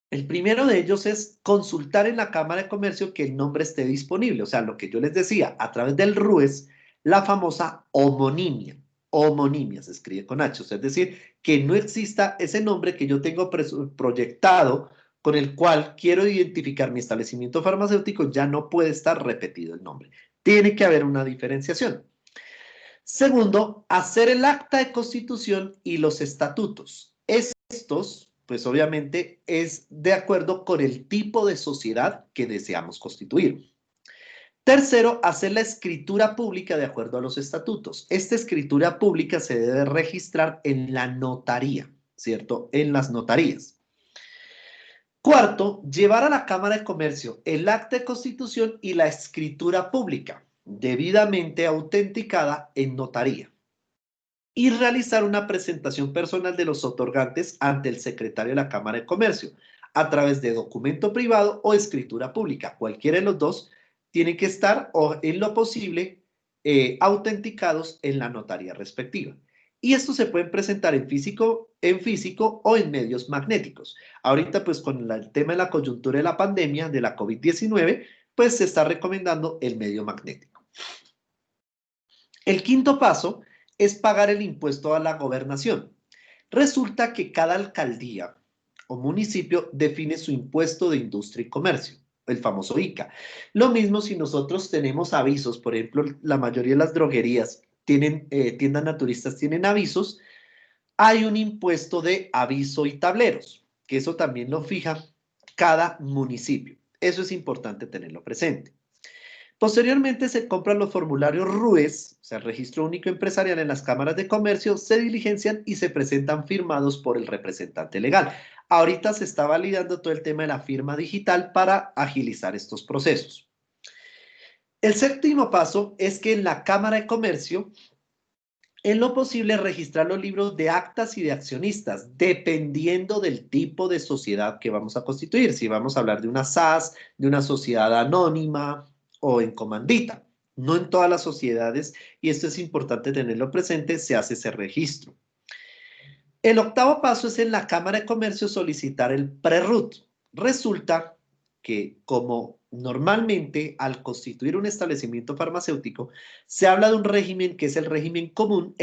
El primero de ellos es consultar en la Cámara de Comercio que el nombre esté disponible. O sea, lo que yo les decía, a través del RUES, la famosa homonimia. Homonimia se escribe con H. O sea, es decir, que no exista ese nombre que yo tengo proyectado con el cual quiero identificar mi establecimiento farmacéutico, ya no puede estar repetido el nombre. Tiene que haber una diferenciación. Segundo, hacer el acta de constitución y los estatutos. Estos, pues obviamente, es de acuerdo con el tipo de sociedad que deseamos constituir. Tercero, hacer la escritura pública de acuerdo a los estatutos. Esta escritura pública se debe registrar en la notaría, ¿cierto? En las notarías. Cuarto, llevar a la Cámara de Comercio el acta de constitución y la escritura pública, debidamente autenticada en notaría. Y realizar una presentación personal de los otorgantes ante el secretario de la Cámara de Comercio, a través de documento privado o escritura pública. Cualquiera de los dos tiene que estar, o en lo posible, autenticados en la notaría respectiva. Y estos se pueden presentar en físico o en medios magnéticos. Ahorita, pues con el tema de la coyuntura de la pandemia de la COVID-19, pues se está recomendando el medio magnético. El quinto paso es pagar el impuesto a la gobernación. Resulta que cada alcaldía o municipio define su impuesto de industria y comercio, el famoso ICA. Lo mismo si nosotros tenemos avisos, por ejemplo, la mayoría de las droguerías tiendas naturistas tienen avisos, hay un impuesto de aviso y tableros, que eso también lo fija cada municipio. Eso es importante tenerlo presente. Posteriormente se compran los formularios RUES, o sea, el Registro Único Empresarial en las cámaras de comercio, se diligencian y se presentan firmados por el representante legal. Ahorita se está validando todo el tema de la firma digital para agilizar estos procesos. El séptimo paso es que en la Cámara de Comercio, en lo posible, registrar los libros de actas y de accionistas, dependiendo del tipo de sociedad que vamos a constituir. Si vamos a hablar de una SAS, de una sociedad anónima o en comandita. No en todas las sociedades, y esto es importante tenerlo presente, se hace ese registro. El octavo paso es en la Cámara de Comercio solicitar el PRERUT. Resulta que como normalmente al constituir un establecimiento farmacéutico se habla de un régimen que es el régimen común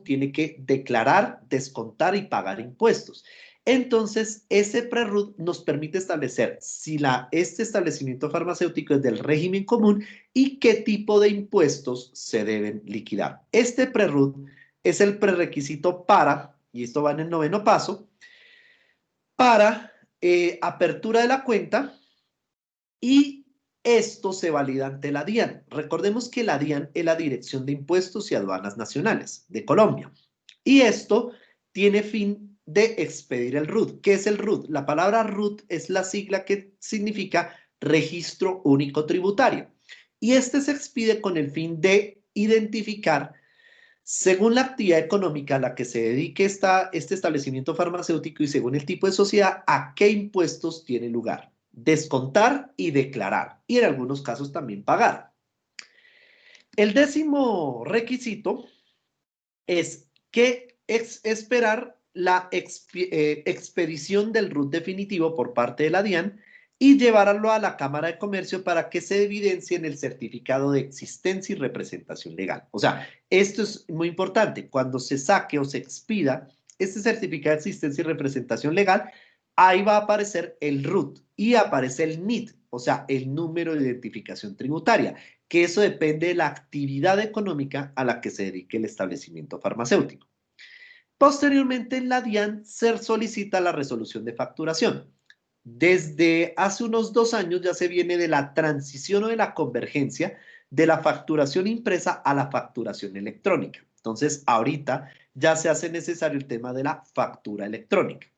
tiene que declarar, descontar y pagar impuestos. Entonces, ese PRERUT nos permite establecer si este establecimiento farmacéutico es del régimen común y qué tipo de impuestos se deben liquidar. Este PRERUT es el prerequisito para, y esto va en el noveno paso, para apertura de la cuenta, y esto se valida ante la DIAN. Recordemos que la DIAN es la Dirección de Impuestos y Aduanas Nacionales de Colombia. Y esto tiene fin de expedir el RUT. ¿Qué es el RUT? La palabra RUT es la sigla que significa Registro Único Tributario. Y este se expide con el fin de identificar, según la actividad económica a la que se dedique este establecimiento farmacéutico y según el tipo de sociedad, a qué impuestos tiene lugar. Descontar y declarar, y en algunos casos también pagar. El décimo requisito es que esperar la expedición del RUT definitivo por parte de la DIAN y llevarlo a la Cámara de Comercio para que se evidencie en el certificado de existencia y representación legal. O sea, esto es muy importante. Cuando se saque o se expida este certificado de existencia y representación legal, ahí va a aparecer el RUT y aparece el NIT, o sea, el número de identificación tributaria, que eso depende de la actividad económica a la que se dedique el establecimiento farmacéutico. Posteriormente, en la DIAN se solicita la resolución de facturación. Desde hace unos 2 años ya se viene de la transición o de la convergencia de la facturación impresa a la facturación electrónica. Entonces, ahorita ya se hace necesario el tema de la factura electrónica.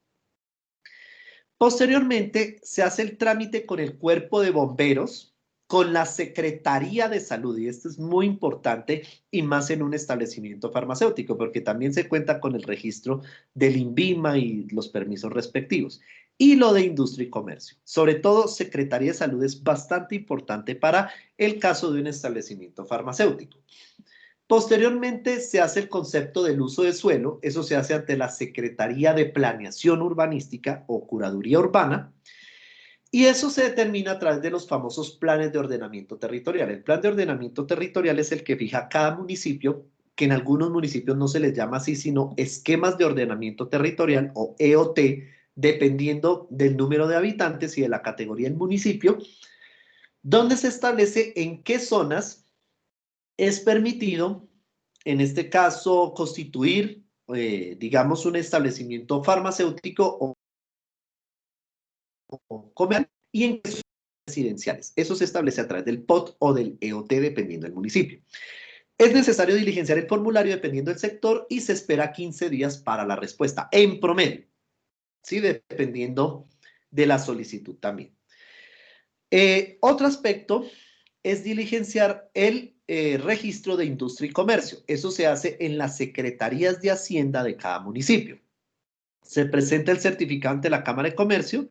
Posteriormente, se hace el trámite con el Cuerpo de Bomberos, con la Secretaría de Salud, y esto es muy importante, y más en un establecimiento farmacéutico, porque también se cuenta con el registro del INVIMA y los permisos respectivos. Y lo de Industria y Comercio. Sobre todo, Secretaría de Salud es bastante importante para el caso de un establecimiento farmacéutico. Posteriormente se hace el concepto del uso de suelo, eso se hace ante la Secretaría de Planeación Urbanística o Curaduría Urbana, y eso se determina a través de los famosos planes de ordenamiento territorial. El plan de ordenamiento territorial es el que fija cada municipio, que en algunos municipios no se les llama así, sino esquemas de ordenamiento territorial o EOT, dependiendo del número de habitantes y de la categoría del municipio, donde se establece en qué zonas es permitido, en este caso, constituir, digamos, un establecimiento farmacéutico o comercial y en qué zonas residenciales. Eso se establece a través del POT o del EOT, dependiendo del municipio. Es necesario diligenciar el formulario dependiendo del sector y se espera 15 días para la respuesta, en promedio, ¿sí? Dependiendo de la solicitud también. Otro aspecto es diligenciar el registro de industria y comercio. Eso se hace en las secretarías de Hacienda de cada municipio. Se presenta el certificado ante la Cámara de Comercio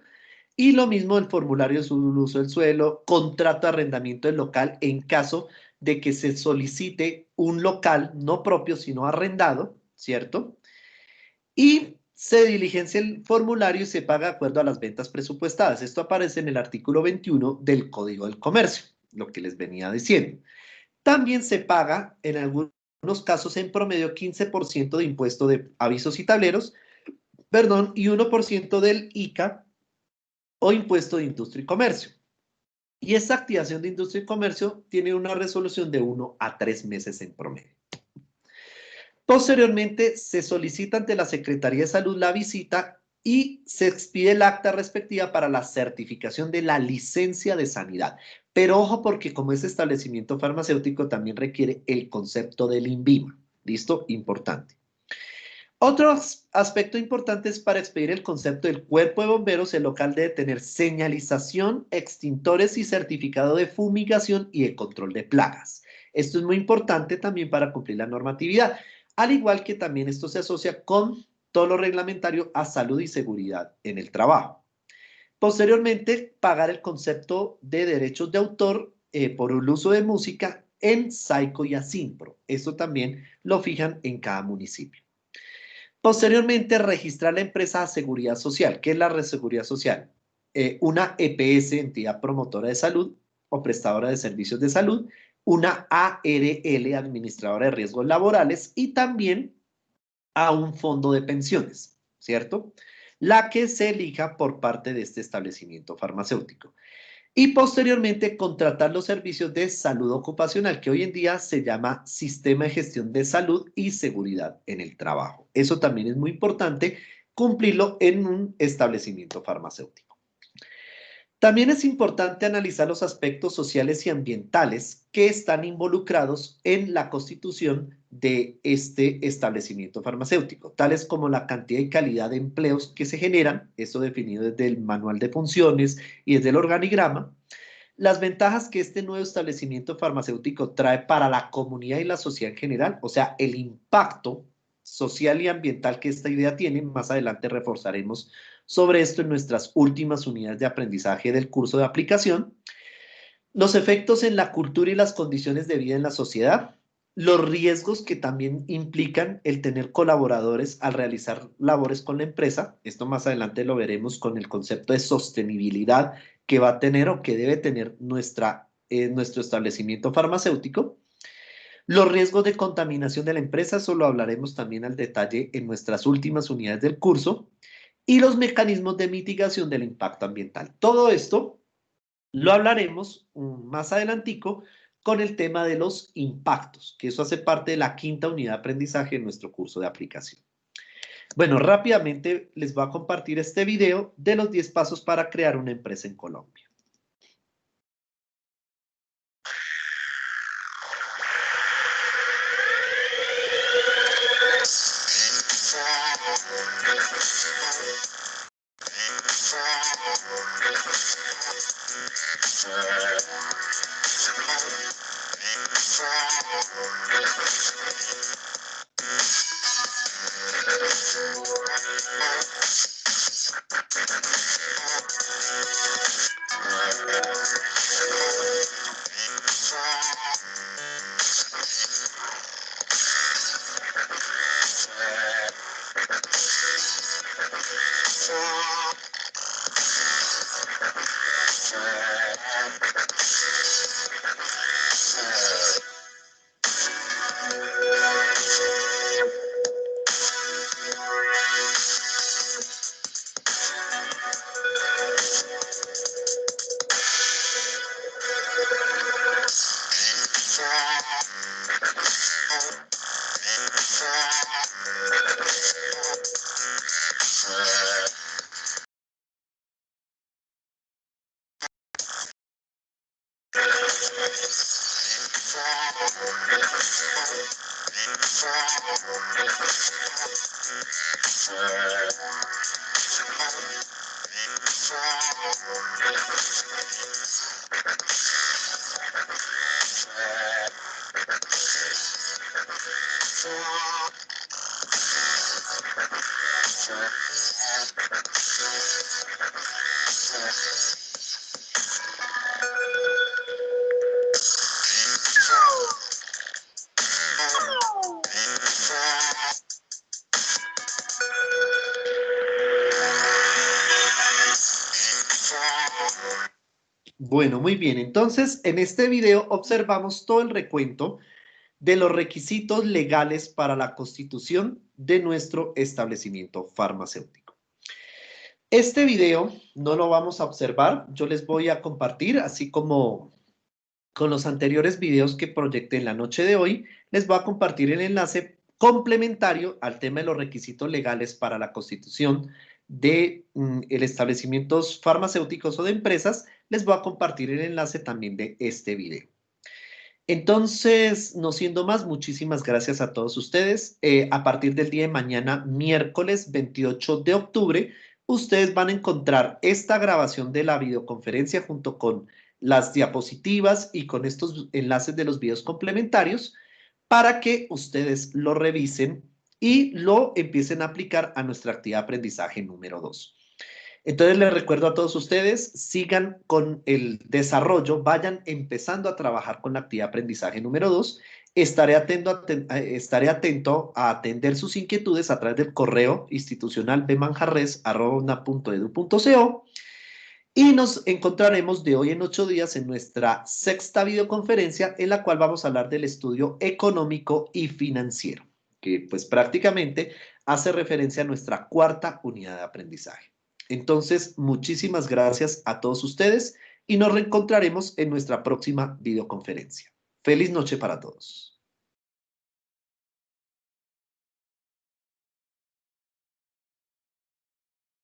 y lo mismo el formulario de uso del suelo, contrato de arrendamiento del local en caso de que se solicite un local no propio sino arrendado, ¿cierto? Y se diligencia el formulario y se paga de acuerdo a las ventas presupuestadas. Esto aparece en el artículo 21 del Código del Comercio, lo que les venía diciendo. También se paga en algunos casos en promedio 15% de impuesto de avisos y tableros, perdón, y 1% del ICA o impuesto de industria y comercio. Y esta activación de industria y comercio tiene una resolución de 1 a 3 meses en promedio. Posteriormente, se solicita ante la Secretaría de Salud la visita y se expide el acta respectiva para la certificación de la licencia de sanidad. Pero ojo, porque como es establecimiento farmacéutico, también requiere el concepto del INVIMA. ¿Listo? Importante. Otro aspecto importante es para expedir el concepto del cuerpo de bomberos, el local debe tener señalización, extintores y certificado de fumigación y de control de plagas. Esto es muy importante también para cumplir la normatividad, al igual que también esto se asocia con todo lo reglamentario a salud y seguridad en el trabajo. Posteriormente, pagar el concepto de derechos de autor por el uso de música en SAICO y ASINPRO. Esto también lo fijan en cada municipio. Posteriormente, registrar la empresa de seguridad social. ¿Qué es la seguridad social? Una EPS, entidad promotora de salud o prestadora de servicios de salud, una ARL, administradora de riesgos laborales, y también a un fondo de pensiones, ¿cierto? La que se elija por parte de este establecimiento farmacéutico. Y posteriormente contratar los servicios de salud ocupacional, que hoy en día se llama Sistema de Gestión de Salud y Seguridad en el Trabajo. Eso también es muy importante cumplirlo en un establecimiento farmacéutico. También es importante analizar los aspectos sociales y ambientales que están involucrados en la constitución de este establecimiento farmacéutico, tales como la cantidad y calidad de empleos que se generan, esto definido desde el manual de funciones y desde el organigrama, las ventajas que este nuevo establecimiento farmacéutico trae para la comunidad y la sociedad en general, o sea, el impacto social y ambiental que esta idea tiene. Más adelante reforzaremos sobre esto en nuestras últimas unidades de aprendizaje del curso de aplicación. Los efectos en la cultura y las condiciones de vida en la sociedad, los riesgos que también implican el tener colaboradores al realizar labores con la empresa. Esto más adelante lo veremos con el concepto de sostenibilidad que va a tener o que debe tener nuestro establecimiento farmacéutico. Los riesgos de contaminación de la empresa, eso lo hablaremos también al detalle en nuestras últimas unidades del curso. Y los mecanismos de mitigación del impacto ambiental. Todo esto lo hablaremos más adelantico con el tema de los impactos, que eso hace parte de la quinta unidad de aprendizaje en nuestro curso de aplicación. Bueno, rápidamente les voy a compartir este video de los 10 pasos para crear una empresa en Colombia. Bueno, muy bien. Entonces, en este video observamos todo el recuento de los requisitos legales para la constitución de nuestro establecimiento farmacéutico. Este video no lo vamos a observar, yo les voy a compartir, así como con los anteriores videos que proyecté en la noche de hoy, les voy a compartir el enlace complementario al tema de los requisitos legales para la constitución de el establecimientos farmacéuticos o de empresas, les voy a compartir el enlace también de este video. Entonces, no siendo más, muchísimas gracias a todos ustedes. A partir del día de mañana, miércoles 28 de octubre, ustedes van a encontrar esta grabación de la videoconferencia junto con las diapositivas y con estos enlaces de los videos complementarios para que ustedes lo revisen y lo empiecen a aplicar a nuestra actividad de aprendizaje número 2. Entonces les recuerdo a todos ustedes, sigan con el desarrollo, vayan empezando a trabajar con la actividad de aprendizaje número 2. Estaré atento a atender sus inquietudes a través del correo institucional bmanjarres@una.edu.co y nos encontraremos de hoy en 8 días en nuestra sexta videoconferencia en la cual vamos a hablar del estudio económico y financiero, que pues prácticamente hace referencia a nuestra cuarta unidad de aprendizaje. Entonces, muchísimas gracias a todos ustedes y nos reencontraremos en nuestra próxima videoconferencia. Feliz noche para todos.